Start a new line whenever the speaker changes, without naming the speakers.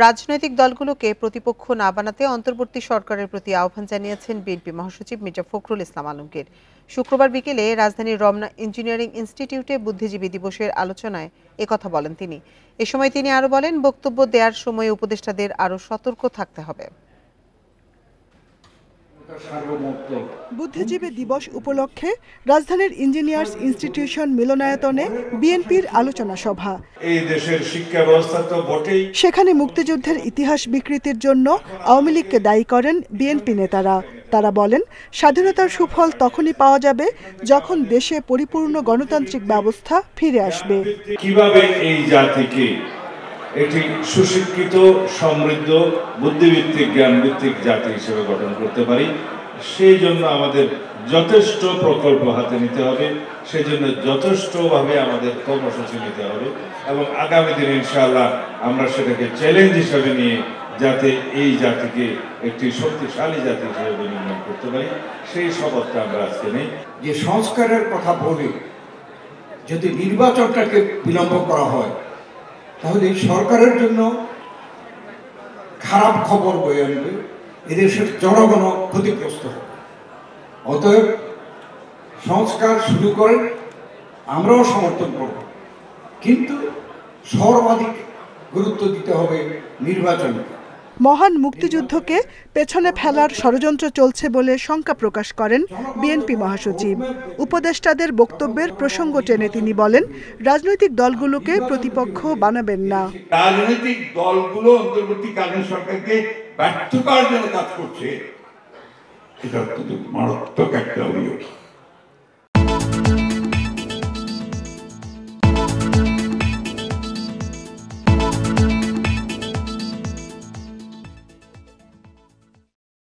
রাজনৈতিক দলগুলোকে প্রতিপক্ষ না বানাতে অন্তর্বর্তী সরকারের প্রতি আহ্বান জানিয়েছেন বিএনপি মহাসচিব মির্জা ফখরুল ইসলাম আলমগীর। শুক্রবার বিকেলে রাজধানীর রমনা ইঞ্জিনিয়ারিং ইনস্টিটিউটে বুদ্ধিজীবী দিবসের আলোচনায় একথা বলেন তিনি। এ সময় তিনি আরও বলেন, বক্তব্য দেওয়ার সময় উপদেষ্টাদের আরও সতর্ক থাকতে হবে।
বুদ্ধিজীবী দিবস উপলক্ষে রাজধানীর ইঞ্জিনিয়ার্স ইনস্টিটিউশন মিলনায়তনে বিএনপির আলোচনা সভা।
এই দেশের শিক্ষা ব্যবস্থা তো বটেই।
সেখানে মুক্তিযুদ্ধের ইতিহাস বিকৃতির জন্য আওয়ামী লীগকে দায়ী করেন বিএনপি নেতারা। তারা বলেন, স্বাধীনতার সুফল তখনই পাওয়া যাবে যখন দেশে পরিপূর্ণ গণতান্ত্রিক ব্যবস্থা ফিরে আসবে।
কিভাবে এই জাতিকে একটি সুশিক্ষিত, সমৃদ্ধ, বুদ্ধিভিত্তিক, জ্ঞানভিত্তিক জাতি হিসেবে গঠন করতে পারি, সেই জন্য আমাদের যথেষ্ট প্রকল্প হাতে নিতে হবে, সেই জন্য যথেষ্টভাবে আমাদের কর্মসূচি নিতে হবে এবং আগামী দিনে ইনশাআল্লাহ আমরা সেটাকে চ্যালেঞ্জ হিসেবে নিয়ে যাতে এই জাতিকে একটি শক্তিশালী জাতি হিসেবে নির্মাণ করতে পারি, সেই শপথটা আমরা আজকে নেই।
যে সংস্কারের কথা বলে যদি নির্বাচনটাকে বিলম্ব করা হয়, তাহলে এই সরকারের জন্য খারাপ খবর বয়ে আনবে, এদেশের জনগণ ক্ষতিগ্রস্ত হবে। অতএব সংস্কার শুরু করেন, আমরাও সমর্থন করব, কিন্তু সর্বাধিক গুরুত্ব দিতে হবে নির্বাচনকে।
মহান মুক্তিযুদ্ধকে পেছনে ফেলার ষড়যন্ত্র চলছে বলে শঙ্কা প্রকাশ করেন বিএনপি মহাসচিব। উপদেষ্টাদের বক্তব্যের প্রসঙ্গ টেনে তিনি বলেন, রাজনৈতিক দলগুলোকে প্রতিপক্ষ বানাবেন না।
রাজনৈতিক দলগুলো অন্তর্বর্তীকালীন সরকারকে ব্যর্থ করার জন্য কাজ করছে, এটা অত্যন্ত মারাত্মক একটা অভিযোগ।